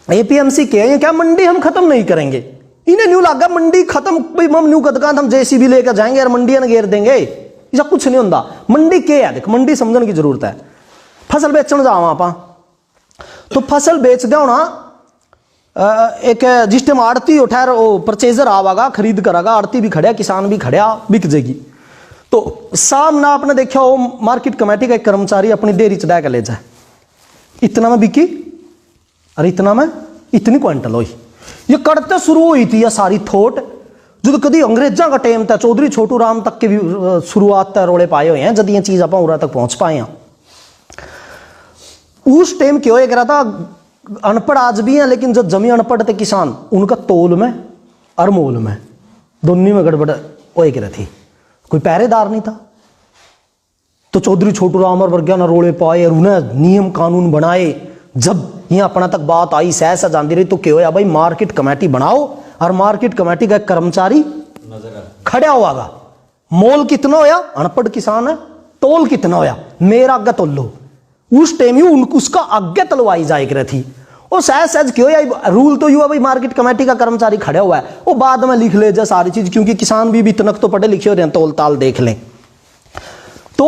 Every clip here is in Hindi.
एपीएमसी के हैं क्या मंडी हम खत्म नहीं करेंगे, इन्हें न्यू लगा मंडी खत्म भाई हम न्यू कदकांत हम जेसीबी लेकर जाएंगे यार मंडियां न घेर देंगे, ऐसा कुछ नहीं होता। मंडी के है देख, मंडी समझने की जरूरत है। फसल बेचने जाओ आप तो फसल बेच दो ना, एक जिस टाइम आड़ती उठा वो परचेजर आवागा खरीद करागा, आड़ती भी खड़िया किसान भी खड़िया बिक जाएगी। तो सामने आपने देखा वो मार्केट कमेटी का एक कर्मचारी अपनी डेयरी चढ़ा के ले जाए, इतना में बिकी और इतना में इतनी क्विंटल हुई। ये करते शुरू हुई थी यह सारी थोट जो कभी अंग्रेजा का टाइम था, चौधरी छोटू राम तक के भी शुरुआत तक रोले पाए हुए हैं जब ये चीज आप उरा तक पहुंच पाए हैं। उस टाइम क्यों एक रहा था, अनपढ़ आज भी हैं लेकिन जो जमी अनपढ़ थे किसान उनका तोल में और मोल में दोनों में गड़बड़ हो एक थी, कोई पहरेदार नहीं था। तो चौधरी छोटू राम और वर्ग्या ने रोले पाए और उन्हें नियम कानून बनाए। जब ये अपना तक बात आई सह जाती रही तो क्या होया भाई, मार्केट कमेटी बनाओ और मार्केट कमेटी का कर्मचारी खड़ा होगा, मोल कितना होया अनपढ़ किसान है, तोल कितना होया मेरा आगे तोल लो। उस टाइम ही उसका आगे तलवाई जाए कर थी। और सहज सहज क्यों या रूल तो युवा भाई मार्केट कमेटी का कर्मचारी खड़ा हुआ है, वो बाद में लिख ले जा सारी चीज, क्योंकि किसान भी इतनक तो पढ़े लिखे हो रहे हैं, तोल ताल देख लें। तो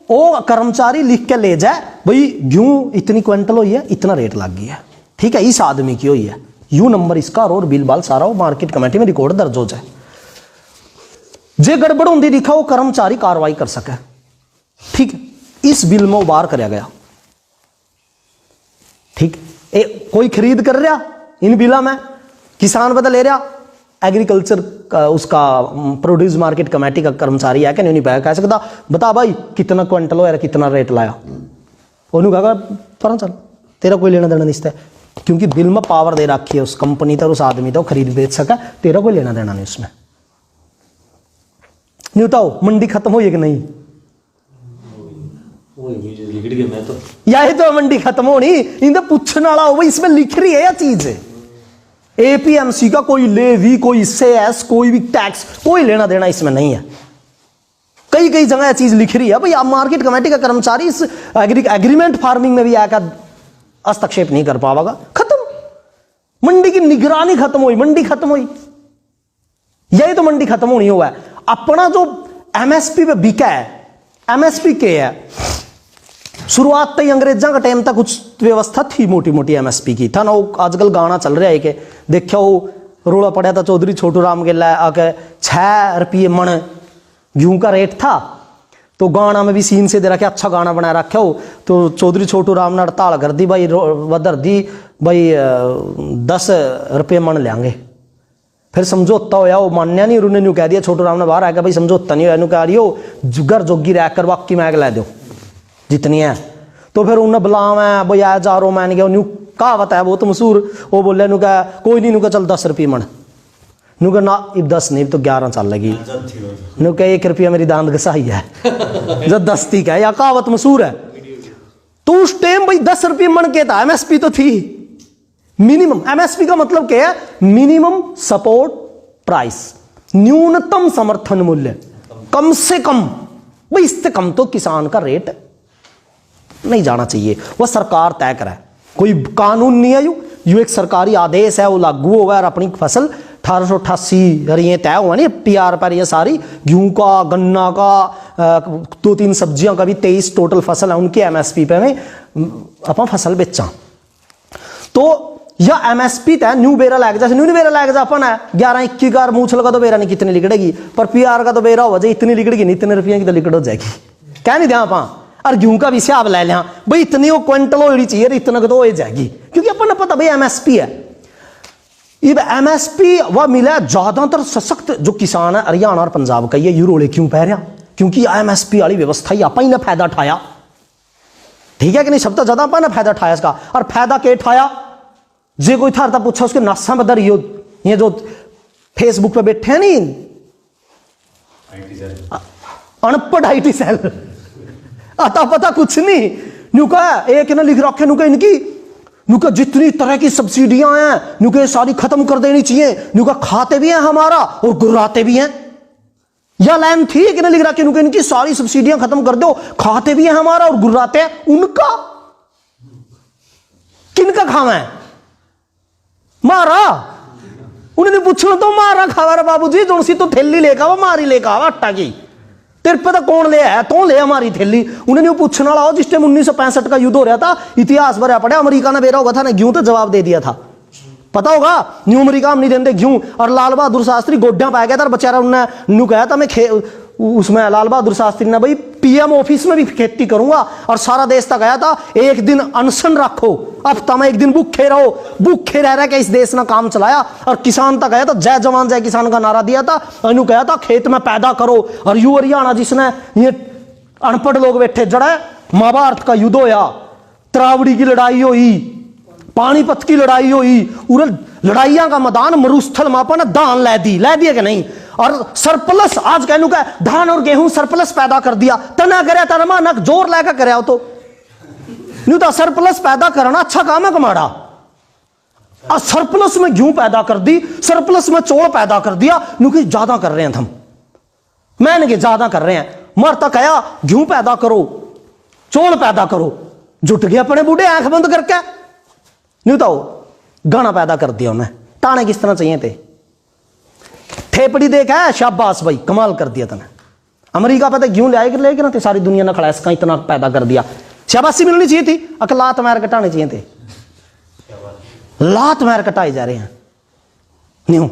वो कर्मचारी लिख के ले जाए भाई गेहूं इतनी क्विंटल हुई है, इतना रेट लग गया है, ठीक है इस आदमी की हुई है, यू नंबर इसका और बिल बाल सारा वो मार्केट कमेटी में रिकॉर्ड दर्ज हो जाए। जे गड़बड़ होंगी दिखा वो कर्मचारी कार्रवाई कर सके, ठीक है। इस बिल में उबार कराया गया, ठीक। कोई खरीद कर रहा इन बिला में, किसान बता ले रहा, एग्रीकल्चर का उसका प्रोड्यूस मार्केट कमेटी का कर्मचारी है कि नहीं कह सकता बता भाई कितना क्विंटल हो कितना रेट लाया, उन्होंने कहा पर चल तेरा कोई लेना देना नहीं है, क्योंकि बिल में पावर दे रखी है उस कंपनी तो उस आदमी तो खरीद बेच सका, तेरा कोई लेना देना नहीं उसमें। नहीं बताओ मंडी खत्म हो कि नहीं, तो या तो मंडी खत्म होनी इन पूछने वाला हो, इसमें लिख रही है यह चीज। एपीएमसी का कोई लेवी कोई सेस कोई भी टैक्स कोई लेना देना इसमें नहीं है। कई कई जगह यह चीज लिख रही है भाई आप मार्केट कमेटी का कर्मचारी इस एग्रीमेंट फार्मिंग में भी आकर हस्तक्षेप नहीं कर पाएगा, खत्म। मंडी की निगरानी खत्म हुई, मंडी खत्म हुई, यही तो मंडी खत्म होनी हुआ है। अपना जो एमएसपी पे बिका है, एमएसपी के है शुरुआत तक अंग्रेजा का टाइम तक कुछ व्यवस्था थी मोटी मोटी एमएसपी की था ना। वो आजकल गाना चल रहा है कि देखो वो रोला पड़ा था चौधरी छोटू राम के लाए आके 6 रुपये मन गेहूं का रेट था, तो गाना में भी सीन से दे रखा अच्छा गाना बना रखा हो। तो चौधरी छोटू राम ने हड़ताल कर दी भाई, वधर दी भाई 10 रुपये मन लेंगे। फिर समझौता होया वो मान्या नहीं, उन्होंने न्यू कह दिया छोटू राम ने बाहर आकर भाई समझौता नहीं होया, कह रही हो जुगर जोगी रह कर बाकी मैग लै दो जितनी है। तो फिर उन्हें बुलाव है भाई आ जा रो मैन गया, न्यू कहावत है बहुत मशहूर, वो बोले नु कहा कोई नहीं, नु कहा चल 10 रुपये मन, नु कहा ना अब 10 नहीं तो 11 चल लगी, नु कहा 1 रुपया मेरी दांत घसाई है जब 10 थी क्या, या कहावत मशहूर है। तो उस टाइम भाई 10 रुपये मन के था, एमएसपी तो थी मिनिमम। एमएसपी का मतलब क्या है, मिनिमम सपोर्ट प्राइस, न्यूनतम समर्थन मूल्य, कम से कम भाई इससे कम तो किसान का रेट नहीं जाना चाहिए, वह सरकार तय करे, कोई कानून नहीं है यू एक सरकारी आदेश है वो लागू होगा। और अपनी फसल 1888 ये तय हुआ नहीं पीआर पर, ये सारी गेहूं का गन्ना का 2-3 सब्जियों का भी 23 टोटल फसल है उनके एमएसपी पे में अपन फसल बेचा। तो या एमएसपी तय न्यू बेरा लग जाए, न्यू बेरा लग जाए अपन है 11-21 का मूछ लगा तो बेरा नहीं कितनी लिकड़ेगी, पर पीआर का तो बेरा हो जाए इतनी लिकड़ेगी नहीं, इतने रुपये की तो लिकड़ हो जाएगी, क्या नहीं ध्यान आप। और गेहूं का भी हिसाब ले लिया भाई इतनी वो क्विंटल होनी चाहिए, इतना तो हो जाएगी, क्योंकि अपन ने पता भाई एमएसपी है। ये एमएसपी वह मिला ज्यादातर सशक्त जो किसान है हरियाणा और पंजाब का, ये यूरोले क्यों पह रहा, क्योंकि एमएसपी वाली व्यवस्था ही आप ही ने फायदा उठाया, ठीक है कि नहीं, सब तो ज्यादा अपन ने फायदा उठाया इसका। और फायदा क्या उठाया, जे कोई था पूछा उसके नासा बदर ये जो फेसबुक पे बैठे हैं नहीं अनपढ़ आईटी सेल, आता पता कुछ नहीं, न्यू कहा एक ने लिख रखे न्यू कहा जितनी तरह की सब्सिडियां हैं न्यू कहा सारी खत्म कर देनी चाहिए, न्यू कहा खाते भी हैं हमारा और गुर्राते भी हैं। या लाइन थी कि लिख रखे न्यू कहा इनकी सारी सब्सिडियां खत्म कर दो, खाते भी हैं हमारा और गुर्राते हैं उनका, किनका खावा है, मारा उन्हें पूछना तो मारा खावा रे बाबू जी, जो सी तो थैली लेकर आवा, मारी लेकर आवा आटा की, तेरे पे तो कौन ले है, तो ले हमारी थैली। उन्हें नहीं पूछने वाला हो जिस टाइम 1965 का युद्ध हो रहा था, इतिहास भरा पड़ा, अमेरिका ने बेरा होगा था ना क्यों, तो जवाब दे दिया था, पता होगा न्यू अमेरिका हम नहीं देते क्यों। और लाल बहादुर शास्त्री गोड्या पाया गया था, बेचारा उन्हें न्यू कहा था मैं उसमें लाल बहादुर शास्त्री ने भाई पीएम ऑफिस में भी खेती करूंगा, और सारा देश तक गया था एक दिन अनशन रखो, हफ्ता में एक दिन भूखे रहो, भूखे रह रहे के इस देश ने काम चलाया। और किसान तक गया था, जय जवान जय किसान का नारा दिया था, अनु कहा था खेत में पैदा करो। और यू हरियाणा जिसने ये अनपढ़ लोग बैठे जड़ा, महाभारत का युद्ध होया, त्रावड़ी की लड़ाई हुई, पानीपत की लड़ाई हुई, लड़ाइया का मैदान मरुस्थल मापा ने दान लै दिया कि नहीं। और सरप्लस आज कहने का धान और गेहूं सरप्लस पैदा कर दिया, तना करे तरमा नक जोर लेकर करे तो नहीं तो सरप्लस पैदा करना अच्छा काम है कमाड़ा। और सरप्लस में गेहूं पैदा कर दी, सरप्लस में चौल पैदा कर दिया, क्योंकि ज्यादा कर रहे हैं हम, मैंने कि ज्यादा कर रहे हैं। मरता कहा गेहूं पैदा करो, चौल पैदा करो, जुट गया अपने बूढ़े आंख बंद करके, नहीं तो गाना पैदा कर दिया उन्हें। ताने किस तरह चाहिए थे, ठेपड़ी देखा है, शाबाश भाई कमाल कर दिया तने। अमेरिका पे तो गेहूं ले आए लेके ना सारी दुनिया ने खड़ा इसका इतना पैदा कर दिया, शाबाशी मिलनी चाहिए थी। अक लात मार कटाने चाहिए थे, लात मार कटाए जा रहे हैं, न्यू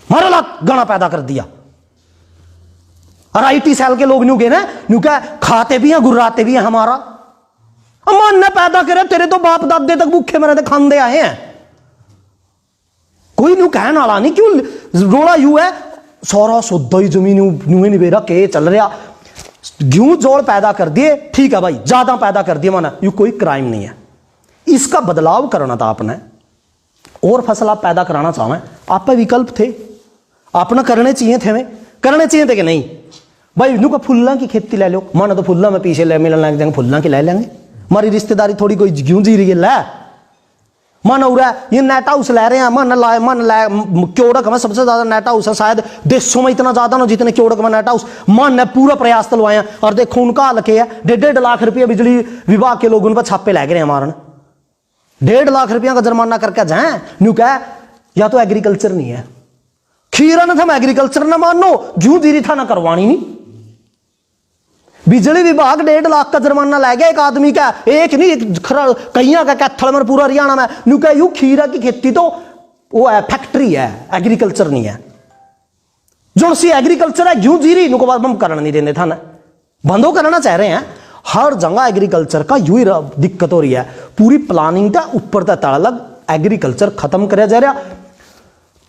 मारो लात, गाना पैदा कर दिया। और IT सेल के लोग न्यू गए ना, न्यू क्या खाते भी हैं गुर्राते भी हैं हमारा, अमान ने पैदा करे, तेरे तो बाप दादे तक भूखे मरे थे, खांदे आए हैं, कोई न्यू कहने वाला नहीं। क्यों रोड़ा यू है, सारा सौदा ही जमीन न्यू ही नहीं बेरा के चल रहा, गेहूं जोड़ पैदा कर दिए, ठीक है भाई ज्यादा पैदा कर दिया माना, यू कोई क्राइम नहीं है, इसका बदलाव करना था आपने, और फसल आप पैदा कराना चाहें, आप पे विकल्प थे, आपने करने चाहिए थे, हमें करने चाहिए थे कि नहीं। भाई न्यू का फुल्ला की खेती ले लो, माना तो फुल्ला में पीछे ले मिलने लग जाएंगे, फुल्ला की ले लेंगे, हमारी रिश्तेदारी थोड़ी कोई गेहूं जी रही है, लै मन हो रहा है, ये नेट हाउस ले रहे हैं, मन लाए क्योड़क में सबसे ज्यादा नेट हाउस है शायद देशों में, इतना ज्यादा ना जितने क्योड़क में नेट हाउस, मन ने पूरा प्रयास तलवाए हैं। और देखो उनका हाल क्या है, 1.5 लाख रुपया बिजली विभाग के लोग उन पर छापे लग रहे हैं, हमारे 1.5 लाख रुपया का जुर्माना करके जाए, न्यू कह या तो एग्रीकल्चर नहीं है, खीरा न था एग्रीकल्चर ना मानो, जू जीरी था ना करवानी नहीं। बिजली विभाग 1.5 लाख का जुर्माना लै गया एक आदमी का, एक नहीं कईया का कैथल में पूरा हरियाणा में, न्यू कह यू खीरा की खेती तो वो है फैक्ट्री है, एग्रीकल्चर नहीं है। जो सी एग्रीकल्चर है गेहूं जीरी नुको हम करना नहीं देते था ना, बंदो करना चाह रहे हैं। हर जगह एग्रीकल्चर का यू ही दिक्कत हो रही है, पूरी प्लानिंग का ऊपर तक तक एग्रीकल्चर खत्म कराया जा रहा।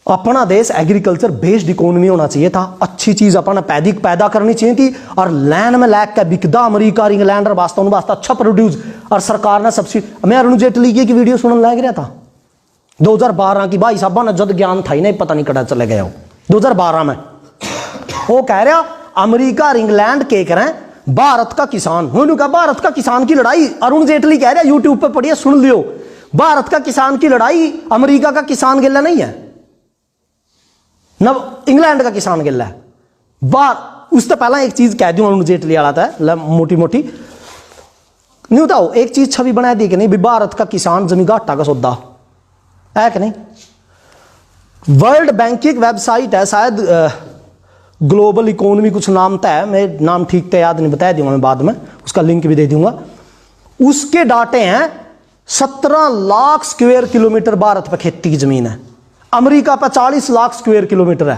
अपना देश एग्रीकल्चर बेस्ड इकोनॉमी होना चाहिए था, अच्छी चीज अपना पैदा करनी चाहिए थी। और लैंड में लैक का बिकदा अमेरिका इंग्लैंड वास्ता अच्छा प्रोड्यूस, और सरकार ने सब्सिडी। मैं अरुण जेटली की वीडियो सुनने लग रहा था 2012 की, भाई साहब ने जद ज्ञान था ही नहीं, पता नहीं कड़ा चले गया 2012 में। वो कह रहा अमेरिका और इंग्लैंड के करें भारत का किसान, उन्होंने कहा भारत का किसान की लड़ाई, अरुण जेटली कह रहा यूट्यूब पे पढ़िए सुन लियो, भारत का किसान की लड़ाई अमेरिका का किसान गिल्ला नहीं है, न इंग्लैंड का किसान गिल्ला है। उससे पहला एक चीज कह दूं अरुण जेटली वाला था मोटी मोटी नहीं बताओ, एक चीज छवि बना दी कि नहीं, भारत का किसान जमी घाटा का सौदा है कि नहीं। वर्ल्ड बैंक की एक वेबसाइट है शायद ग्लोबल इकोनॉमी कुछ नाम था है, मैं नाम ठीक तो याद नहीं, बता दूंगा मैं बाद में, उसका लिंक भी दे दूंगा। उसके डाटे हैं 17 लाख स्क्वायर किलोमीटर भारत पर खेती की जमीन है, अमेरिका पर 40 लाख स्क्वायर किलोमीटर है,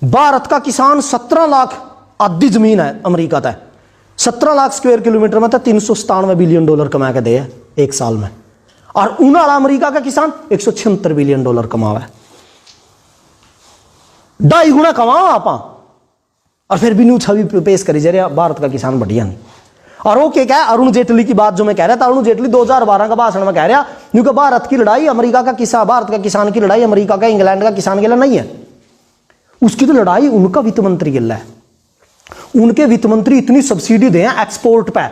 भारत का किसान 17 लाख आधी जमीन है अमेरिका तक, 17 लाख स्क्वायर किलोमीटर में तो $397 बिलियन कमा के दे एक साल में, और उन वाला अमेरिका का किसान $176 बिलियन कमावा है, 2.5 गुना कमाओ आप। और फिर भी न्यू छवि पेश करी जा रहा भारत का किसान बढ़िया नहीं। और वो क्या है अरुण जेटली की बात जो मैं कह रहा था, अरुण जेटली 2012 का भाषण में कह रहा क्योंकि भारत की लड़ाई अमेरिका का किसान, भारत का किसान की लड़ाई अमेरिका का इंग्लैंड का किसान के लिए नहीं है, उसकी तो लड़ाई उनका वित्त मंत्री के लिए है। उनके वित्त मंत्री इतनी सब्सिडी दे एक्सपोर्ट पे,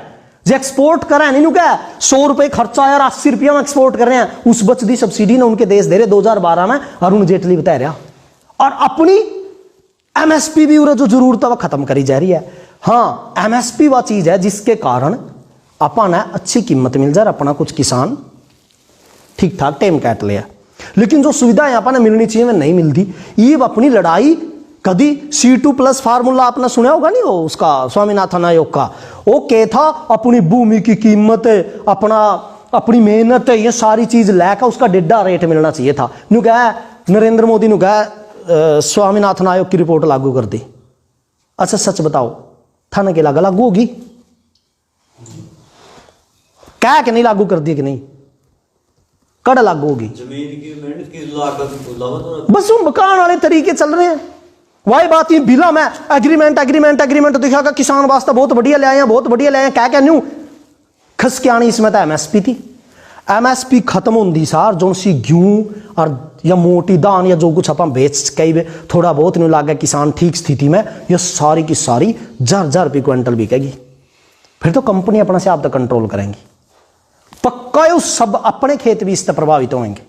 जो एक्सपोर्ट करा नहीं क्या 100 रुपए खर्चा यार 80 रुपया में एक्सपोर्ट कर रहे हैं, उस बचती सब्सिडी ने उनके देश दे रहे 2012 में, अरुण जेटली बता रहा। और अपनी एमएसपी भी जो जरूरत है वह खत्म करी जा रही है। हाँ एमएसपी वह चीज है जिसके कारण अपना अच्छी कीमत मिल जाए, अपना कुछ किसान ठीक ठाक टाइम काट लिया। लेकिन जो सुविधा यहाँ पर मिलनी चाहिए वह नहीं मिलती। ईब अपनी लड़ाई कभी C2+ फार्मूला आपने सुना होगा नहीं, वो उसका स्वामीनाथन आयोग का, वो क्या था, अपनी भूमि की कीमत, अपनी मेहनत, ये सारी चीज लेकर उसका डेढ़ा रेट मिलना चाहिए था। नु कहा नरेंद्र मोदी ने कहा स्वामीनाथन आयोग की रिपोर्ट लागू कर दी। अच्छा सच बताओ थाने के लागू होगी? क्या कि नहीं लागू कर दी कि नहीं? कड़ लागू होगी? जमीन की मेहनत की लागत बस वो मकान वाले तरीके चल रहे हैं। वही बात ही बिला में एग्रीमेंट दिखागा किसान वास्ते बहुत बढ़िया ले आए हैं, बहुत बढ़िया ले आए हैं, क्या न्यू खस के आनी। इसमें तो MSP थी, MSP खत्म होंगी सार जो सी गेहूं और या मोटी दान या जो कुछ अपन बेच कई थोड़ा बहुत नहीं लागे किसान ठीक स्थिति में, ये सारी की सारी 1000 रुपये क्विंटल बिकेगी। फिर तो कंपनी अपने से आप तक कंट्रोल करेंगी पक्का है। सब अपने खेत भी इससे प्रभावित होंगे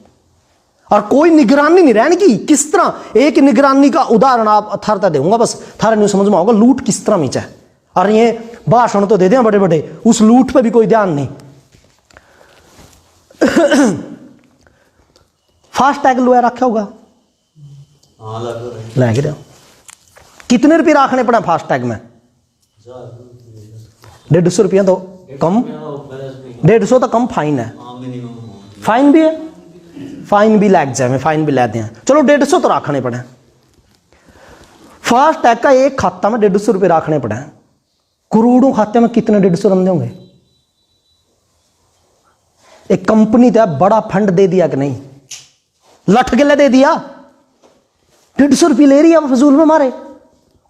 और कोई निगरानी नहीं रहने की। किस तरह एक निगरानी का उदाहरण आप थारता दूंगा, बस थारा नहीं समझ में होगा लूट किस तरह मीचा है। और ये भाषण तो दे दें बड़े बड़े, उस लूट पे भी कोई ध्यान नहीं। फास्टैग लोया रखा होगा, हाँ लग रहा। कितने रुपये रखने पड़े फास्टैग में? 150 रुपया तो कम, 150 तो कम फाइन है। फाइन भी है, फाइन भी लग जाए, फाइन भी लेते हैं, चलो 150 तो रखने पड़े। फास्टैग का एक खाता में 150 रुपये रखने पड़े। करोड़ों खाते में कितने 150 रंधे होंगे? एक कंपनी तो बड़ा फंड दे दिया कि नहीं, लठ गले दे दिया, 150 रुपये ले रही है फजूल में मारे।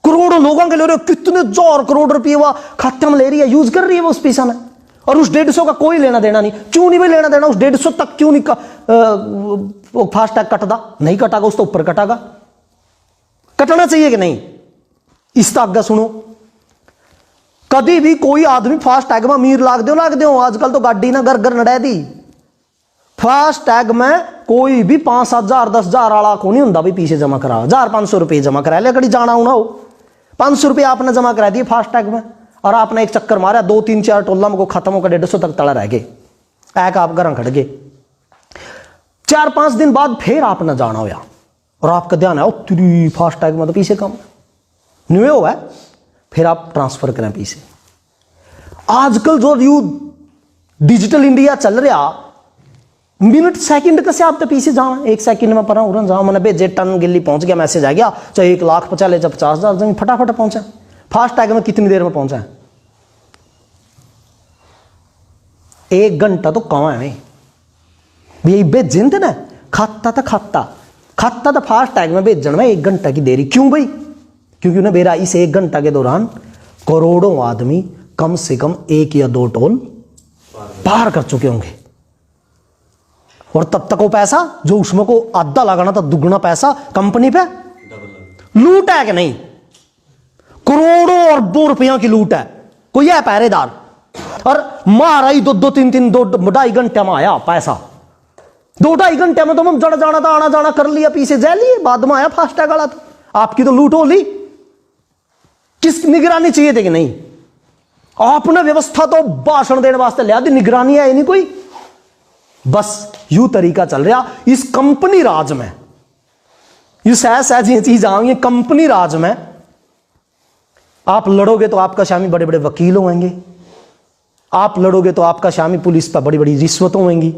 करोड़ों लोगों के ले रहे हो, कितने 1000 करोड़ रुपये वह खाते में ले रही है, यूज कर रही है वो उस पैसा में, और उस 150 का कोई लेना देना नहीं। क्यों नहीं भाई लेना देना? उस 150 तक क्यों नहीं फास्टैग कटदा? नहीं कटागा, उस तो ऊपर कटागा। कटना चाहिए कि नहीं? इसका आगे सुनो, कभी भी कोई आदमी फास्टैग में अमीर लाग दो। आजकल तो गाड़ी ना घर घर नड़ा दी। फास्टैग में कोई भी 5-7 10,000 वाला को नहीं होंगे भाई पीछे जमा करा, 1500 रुपये जमा करा ले, कड़ी जाना होना हो 500 रुपये आपने जमा करा दिए फास्टैग में, और आपने एक चक्कर मारा 2-3-4 टोला में को खत्म होकर 150 तक तड़ा रह गए, पैक आप घर खड़ गए। 4-5 दिन बाद फिर आपने जाना होया और आपका ध्यान है तेरी फास्टैग में तो पीछे कम न्यू हुआ है, फिर आप ट्रांसफर करें पीछे। आजकल जो यू डिजिटल इंडिया चल रहा, मिनट सेकंड कैसे आप तो पीछे जाओ, 1 सेकंड में पर उड़न जाओ, मैंने भेजे टन गिल्ली पहुंच गया, मैसेज आ गया, चाहे 1 लाख पचा ले, चाहे 50,000 जमीन फटाफट पहुंचा। फास्टैग में कितनी देर में पहुंचा? 1 घंटा तो कहाँ है यही भेजन थे ना, खाता था फास्टैग में भेजन में 1 घंटा की देरी। क्यों भाई? क्योंकि उन्हें मेरा इस 1 घंटा के दौरान करोड़ों आदमी कम से कम 1 या 2 टोल पार कर चुके होंगे, और तब तक वो पैसा जो उसमें को आधा लगाना था, दुगना पैसा कंपनी पे लूट है कि नहीं? करोड़ों अरबों रुपयों की लूट है। कोई है पहरेदार? और मारा ही 2-3 2-2.5 घंटे में आया पैसा, 2-2.5 घंटे में तो हम जड़ जाना था, आना जाना कर लिया, पीछे जा लिए, बाद में आया फास्टैग वाला। तो आपकी तो लूट हो ली। किस निगरानी चाहिए थी कि नहीं? आपने व्यवस्था तो भाषण देने वास्ते लिया दी, निगरानी है नहीं कोई। बस यू तरीका चल रहा इस कंपनी राज में। ये सहज ये चीज आएंगे कंपनी राज में। आप लड़ोगे तो आपका शामी बड़े बड़े वकील होंगे, आप लड़ोगे तो आपका शामी पुलिस पर बड़ी बड़ी रिश्वत होंगी।